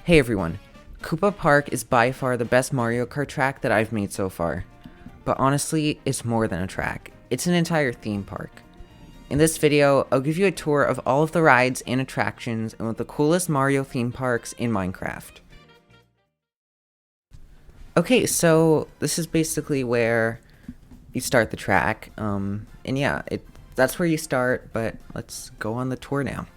Hey everyone, Koopa Park is by far the best Mario Kart track that I've made so far. But honestly, it's more than a track. It's an entire theme park. In this video, I'll give you a tour of all of the rides and attractions in one of the coolest Mario theme parks in Minecraft. Okay, so this is basically where you start the track. And yeah, that's where you start, but let's go on the tour now.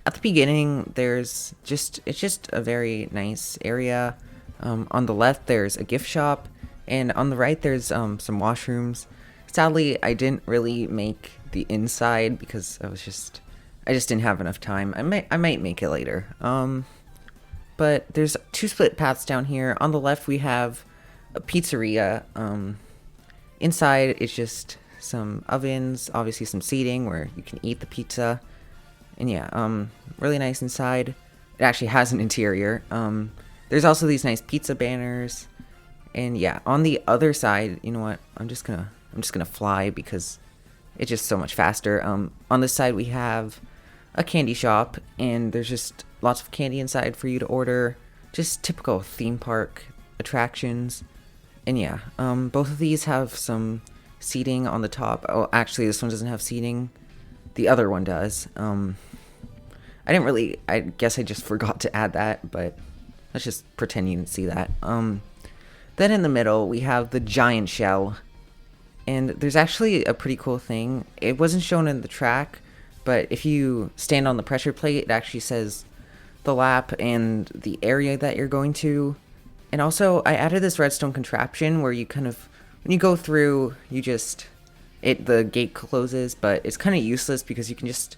At the beginning, it's just a very nice area. On the left, there's a gift shop, and on the right, there's some washrooms. Sadly, I didn't really make the inside because I just didn't have enough time. I might make it later. But there's two split paths down here. On the left, we have a pizzeria. Inside, it's just some ovens, obviously some seating where you can eat the pizza. And yeah, really nice inside. It actually has an interior. There's also these nice pizza banners. And yeah, on the other side, you know what? I'm just gonna fly because it's just so much faster. On this side we have a candy shop, and there's just lots of candy inside for you to order. Just typical theme park attractions. And yeah, both of these have some seating on the top. Oh, actually, this one doesn't have seating. The other one does. I guess I just forgot to add that, but let's just pretend you didn't see that. Then in the middle, we have the giant shell. And there's actually a pretty cool thing. It wasn't shown in the track, but if you stand on the pressure plate, it actually says the lap and the area that you're going to. And also, I added this redstone contraption where you kind of, when you go through, the gate closes, but it's kind of useless because you can just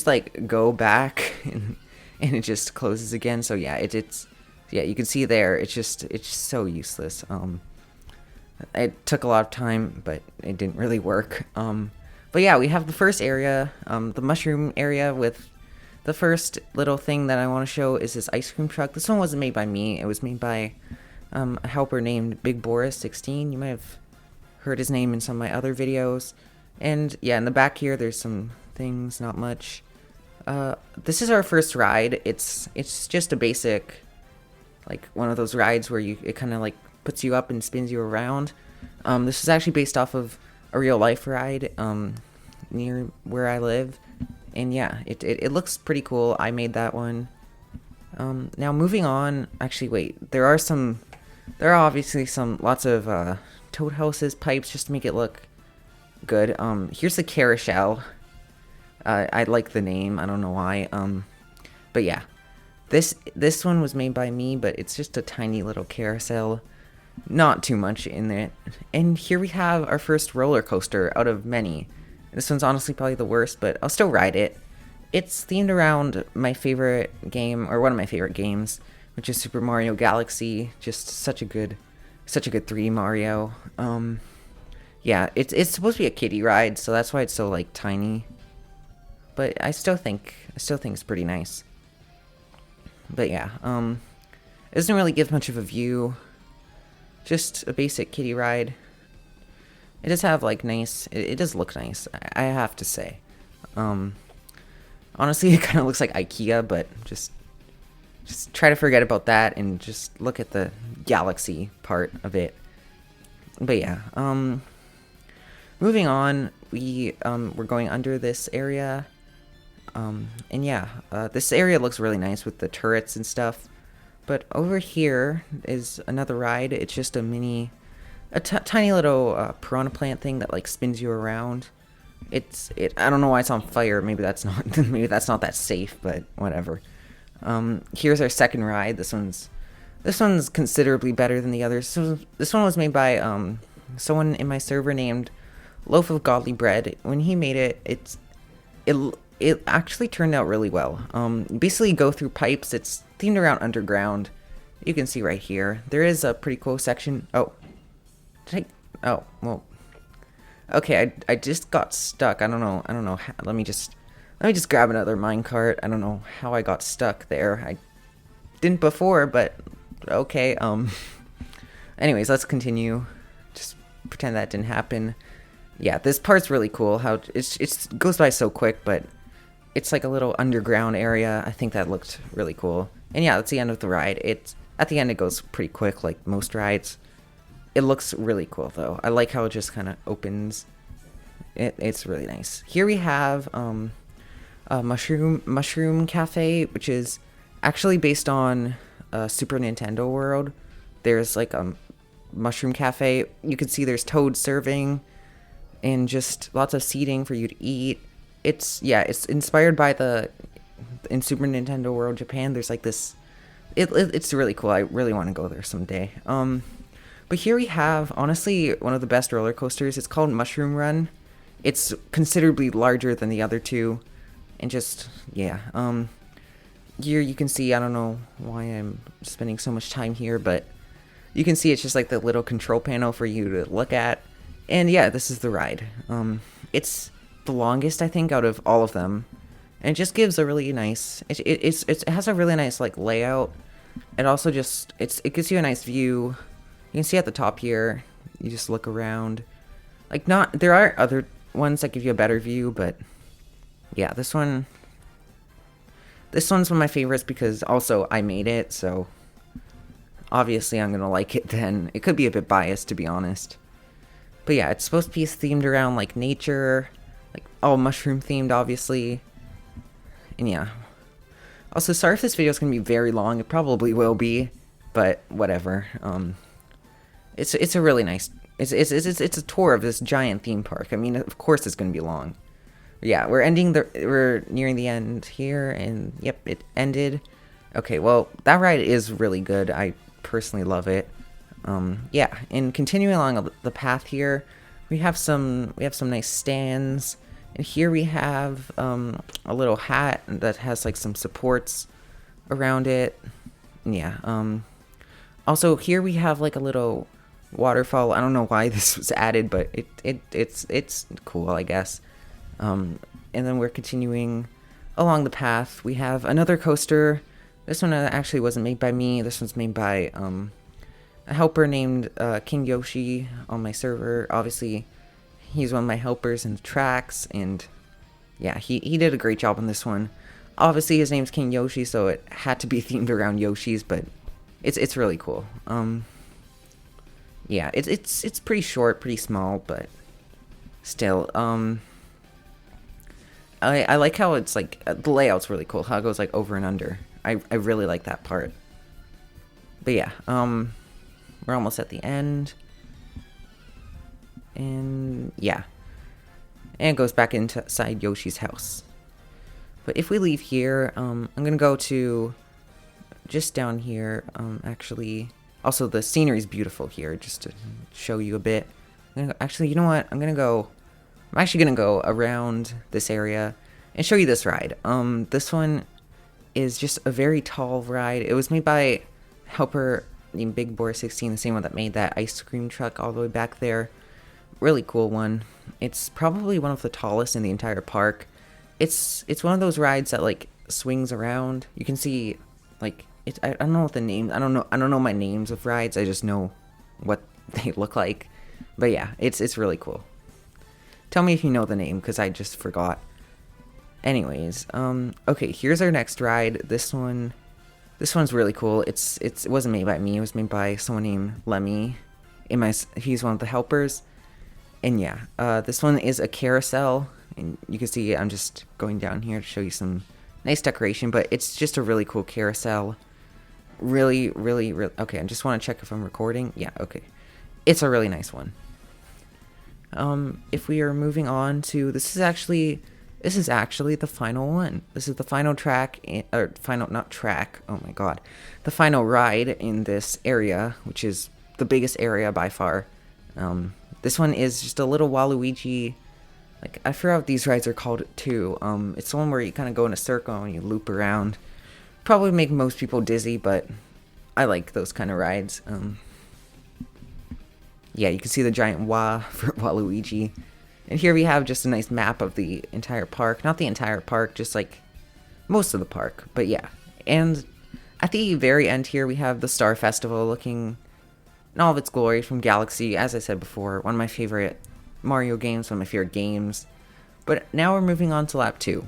like go back and it just closes again. So yeah, you can see there, it's just so useless. It took a lot of time, but it didn't really work. But yeah, we have the first area, the mushroom area. With the first little thing that I want to show is this ice cream truck. This one wasn't made by me. It was made by a helper named Big Boar 16. You might have heard his name in some of my other videos. And yeah, in the back here, there's some things, not much. This is our first ride. It's just a basic, like one of those rides where it kind of like puts you up and spins you around. This is actually based off of a real life ride near where I live. And yeah, it looks pretty cool. I made that one. Now moving on, actually wait, there are obviously lots of toad houses, pipes, just to make it look good. Here's the Carousel. I like the name, I don't know why. But yeah, this one was made by me, but it's just a tiny little carousel, not too much in it. And here we have our first roller coaster out of many. This one's honestly probably the worst, but I'll still ride it. It's themed around my favorite game, or one of my favorite games, which is Super Mario Galaxy. Just such a good 3D Mario. Yeah, it's supposed to be a kiddie ride, so that's why it's so like tiny. But I still think it's pretty nice. But yeah, it doesn't really give much of a view. Just a basic kiddie ride. It does have like it does look nice, I have to say. Honestly, it kind of looks like IKEA, but just try to forget about that and just look at the galaxy part of it. But yeah, moving on, we're going under this area. And yeah, this area looks really nice with the turrets and stuff. But over here is another ride. It's just a tiny little piranha plant thing that like spins you around. I don't know why it's on fire. Maybe that's not that safe, but whatever. Here's our second ride. This one's considerably better than the others. So this one was made by someone in my server named Loaf of Godly Bread. When he made it, it actually turned out really well. Basically, you go through pipes. It's themed around underground. You can see right here. There is a pretty cool section. Oh, well. Okay, I just got stuck. I don't know. Let me just grab another minecart. I don't know how I got stuck there. I didn't before, but okay. Anyways, let's continue. Just pretend that didn't happen. Yeah, this part's really cool. How it goes by so quick, but it's like a little underground area. I think that looked really cool. And yeah, that's the end of the ride. It's at the end it goes pretty quick, like most rides. It looks really cool though. I like how it just kind of opens. It's really nice. Here we have a mushroom cafe, which is actually based on Super Nintendo World. There's like a mushroom cafe. You can see there's Toad serving and just lots of seating for you to eat. It's inspired by in Super Nintendo World Japan. There's like this. It's really cool. I really want to go there someday. But here we have, honestly, one of the best roller coasters. It's called Mushroom Run. It's considerably larger than the other two. And just, yeah. Here you can see, I don't know why I'm spending so much time here, but you can see it's just like the little control panel for you to look at. And yeah, this is the ride. It's the longest, I think, out of all of them. And it just gives a really nice, it has a really nice, like, layout. It also just, it gives you a nice view. You can see at the top here, you just look around. Like, there are other ones that give you a better view, but yeah, this one's one of my favorites because also I made it, so obviously I'm gonna like it then. It could be a bit biased, to be honest. But yeah, it's supposed to be themed around, like, nature, like, all mushroom themed, obviously. And yeah. Also, sorry if this video is gonna be very long. It probably will be, but whatever. It's a really nice. It's a tour of this giant theme park. I mean, of course it's gonna be long. But yeah, we're nearing the end here, and yep, it ended. Okay, well, that ride is really good. I personally love it. Yeah, and continuing along the path here, we have some nice stands, and here we have a little hat that has like some supports around it. Yeah. Also here we have like a little waterfall. I don't know why this was added, but it's cool, I guess. And then we're continuing along the path. We have another coaster. This one actually wasn't made by me. This one's made by a helper named King Yoshi on my server. Obviously, he's one of my helpers in the tracks, and yeah, he did a great job on this one. Obviously, his name's King Yoshi, so it had to be themed around Yoshis, but it's really cool. Yeah, it's pretty short, pretty small, but still, I like how it's like the layout's really cool. How it goes like over and under. I really like that part. But yeah, we're almost at the end, and yeah, and it goes back inside Yoshi's house. But if we leave here, I'm gonna go to just down here. Actually, also the scenery is beautiful here. Just to show you a bit. Actually, you know what? I'm actually gonna go around this area and show you this ride. This one is just a very tall ride. It was made by helper named Big Boar 16, the same one that made that ice cream truck all the way back there. Really cool one. It's probably one of the tallest in the entire park. It's one of those rides that like swings around. You can see like I don't know what the name. I don't know my names of rides. I just know what they look like. But yeah, it's really cool. Tell me if you know the name, because I just forgot. Anyways, okay, here's our next ride. This one's really cool. It wasn't made by me. It was made by someone named Lemmy. He's one of the helpers. And yeah, this one is a carousel. And you can see I'm just going down here to show you some nice decoration. But it's just a really cool carousel. Really. Okay, I just want to check if I'm recording. Yeah, okay. It's a really nice one. If we are moving on to, this is actually the final one. This is the final track, oh my god. The final ride in this area, which is the biggest area by far. This one is just a little Waluigi, like, I forgot what these rides are called too. It's the one where you kind of go in a circle and you loop around. Probably make most people dizzy, but I like those kind of rides. Yeah, you can see the giant Wah for Waluigi. And here we have just a nice map of the entire park. Not the entire park, just like most of the park. But yeah. And at the very end here, we have the Star Festival looking in all of its glory from Galaxy. As I said before, one of my favorite Mario games, one of my favorite games. But now we're moving on to lap 2.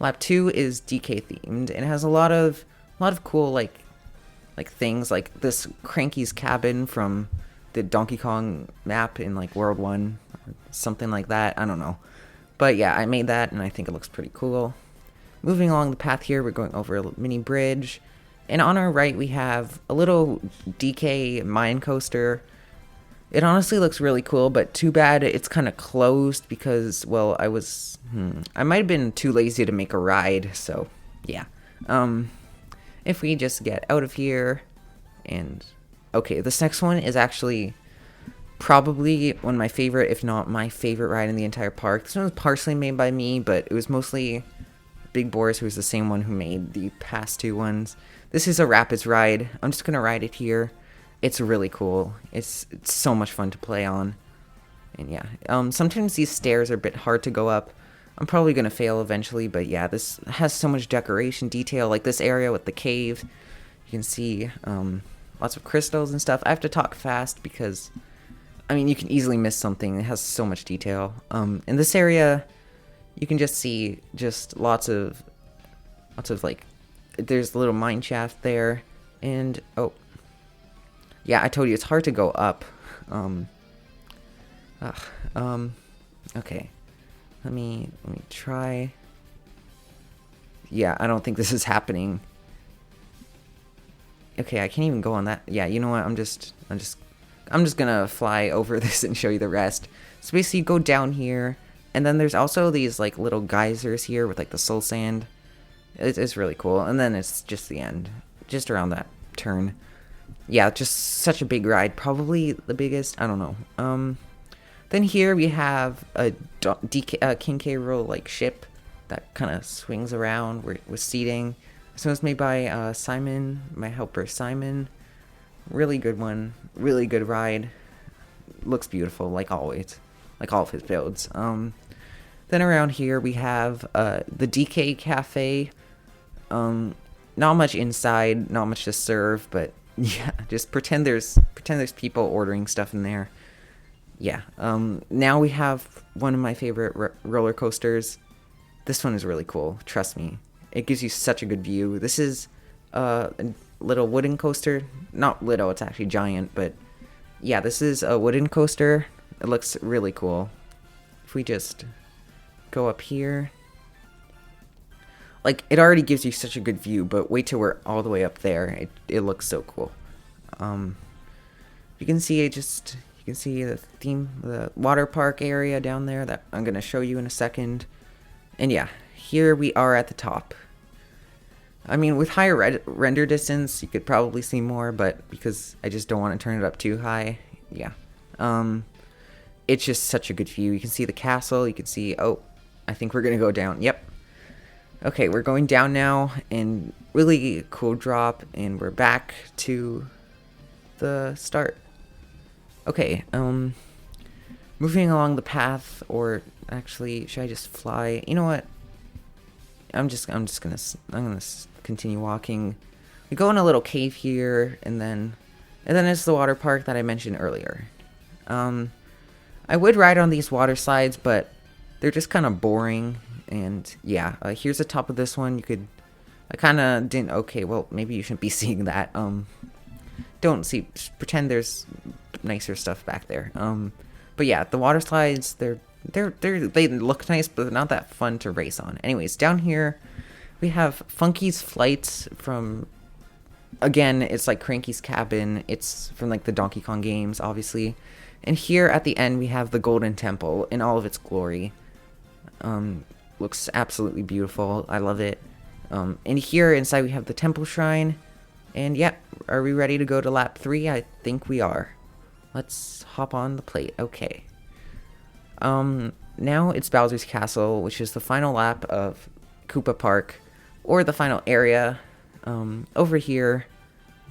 Lap 2 is DK themed, and it has a lot of cool like things like this Cranky's cabin from the Donkey Kong map in like World 1 or something like that. I don't know. But yeah, I made that and I think it looks pretty cool. Moving along the path here, we're going over a mini bridge. And on our right, we have a little DK mine coaster. It honestly looks really cool, but too bad it's kind of closed because, well, I might have been too lazy to make a ride, so yeah. If we just get out of here and, okay, this next one is actually probably one of my favorite, if not my favorite ride in the entire park. This one was partially made by me, but it was mostly Big Boar, who was the same one who made the past two ones. This is a Rapids ride. I'm just gonna ride it here. It's really cool. It's so much fun to play on. And yeah, sometimes these stairs are a bit hard to go up. I'm probably gonna fail eventually, but yeah, this has so much decoration detail, like this area with the cave. You can see lots of crystals and stuff. I have to talk fast because, I mean, you can easily miss something. It has so much detail. In this area, you can just see just lots of like, there's a little mine shaft there, and oh, yeah, I told you it's hard to go up. Okay, let me try. Yeah, I don't think this is happening. Okay, I can't even go on that. Yeah, you know what? I'm just gonna fly over this and show you the rest. So basically, you go down here, and then there's also these like little geysers here with like the soul sand. It's really cool, and then it's just the end, just around that turn. Yeah, just such a big ride, probably the biggest. I don't know. Then here we have a King K. Rool like ship that kind of swings around with seating. This one's made by Simon, my helper Simon. Really good one, really good ride. Looks beautiful, like always, like all of his builds. Then around here we have the DK Cafe. Not much inside, not much to serve, but yeah, just pretend there's people ordering stuff in there. Yeah. Now we have one of my favorite roller coasters. This one is really cool. Trust me, it gives you such a good view. This is a little wooden coaster. Not little, it's actually giant, but yeah, this is a wooden coaster. It looks really cool. If we just go up here, like, it already gives you such a good view, but wait till we're all the way up there. It looks so cool. You can see you can see the water park area down there that I'm gonna show you in a second. And yeah, here we are at the top. I mean, with higher render distance, you could probably see more, but because I just don't want to turn it up too high, yeah. It's just such a good view. You can see the castle. You can see, oh, I think we're gonna go down. Yep. Okay, we're going down now, and really cool drop, and we're back to the start. Okay, moving along the path, or actually, should I just fly? You know what? I'm gonna continue walking. We go in a little cave here, and then it's the water park that I mentioned earlier. I would ride on these water slides, but they're just kind of boring. And yeah, here's the top of this one. I kind of didn't. Okay, well, maybe you shouldn't be seeing that. Don't see. Pretend there's nicer stuff back there. But yeah, the water slides, they look nice, but they're not that fun to race on. Anyways, down here we have Funky's Flights from, again, it's like Cranky's Cabin. It's from like the Donkey Kong games, obviously. And here at the end we have the Golden Temple in all of its glory. Looks absolutely beautiful. I love it. And here inside we have the temple shrine. And yeah, are we ready to go to lap 3? I think we are. Let's hop on the plate. Okay. Now it's Bowser's Castle, which is the final lap of Koopa Park, or the final area. Over here,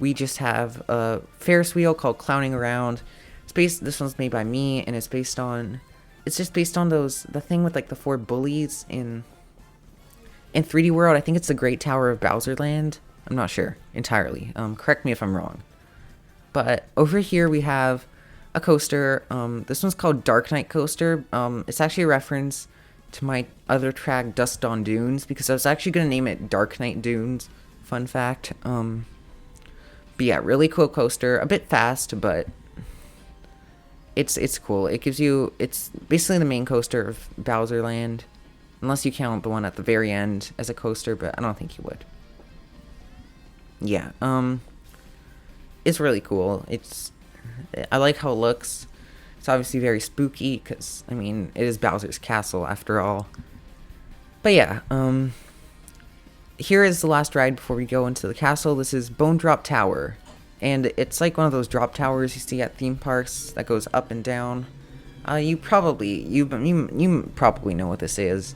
we just have a Ferris wheel called Clowning Around. This one's made by me, and it's just based on the thing with like the 4 bullies in 3D World. I think it's the Great Tower of Bowserland. I'm not sure entirely. Correct me if I'm wrong. But over here we have a coaster. This one's called Dark Knight Coaster. It's actually a reference to my other track, Dust Dawn Dunes, because I was actually gonna name it Dark Knight Dunes. Fun fact. But yeah, really cool coaster. A bit fast, but it's cool. It gives you, it's basically the main coaster of Bowser Land, unless you count the one at the very end as a coaster, but I don't think you would. Yeah, it's really cool. I like how it looks. It's obviously very spooky because, I mean, it is Bowser's castle after all. But yeah, here is the last ride before we go into the castle. This is Bone Drop Tower. And it's like one of those drop towers you see at theme parks that goes up and down. You probably know what this is.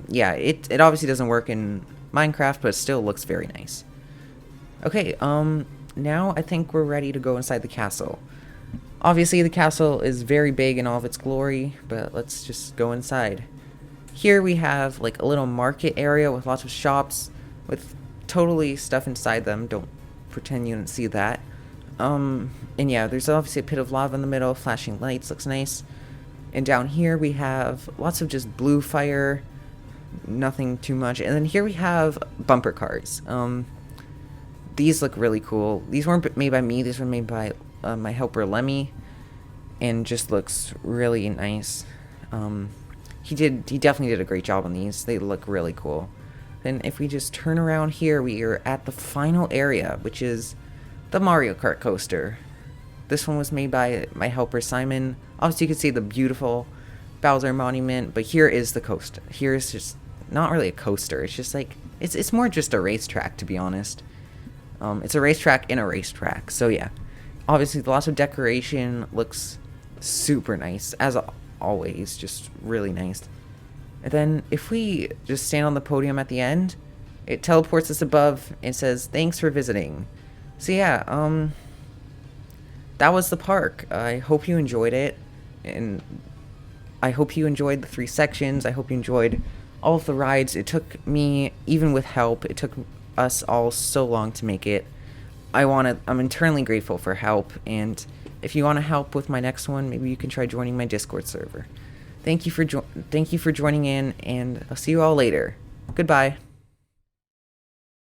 Yeah, it obviously doesn't work in Minecraft, but it still looks very nice. Okay, now I think we're ready to go inside the castle. Obviously, the castle is very big in all of its glory, but let's just go inside. Here we have like a little market area with lots of shops with totally stuff inside them. Don't pretend you didn't see that. And yeah, there's obviously a pit of lava in the middle, flashing lights, looks nice. And down here we have lots of just blue fire, nothing too much. And then here we have bumper cars. These look really cool. These weren't made by me, these were made by my helper Lemmy, and just looks really nice. He definitely did a great job on these. They look really cool. Then if we just turn around here, we are at the final area, which is the Mario Kart coaster. This one was made by my helper Simon. Obviously you can see the beautiful Bowser monument, but here is the coaster. Here is just not really a coaster. It's just like, it's more just a racetrack, to be honest. It's a racetrack in a racetrack. So yeah, obviously lots of decoration, looks super nice as always, just really nice. And then if we just stand on the podium at the end, it teleports us above and says thanks for visiting. So yeah, that was the park. I hope you enjoyed it, and I hope you enjoyed the 3 sections. I hope you enjoyed all of the rides. It took me, even with help, it took us all so long to make it. I'm eternally grateful for help, and if you want to help with my next one, maybe you can try joining my Discord server. Thank you for joining in, and I'll see you all later. Goodbye.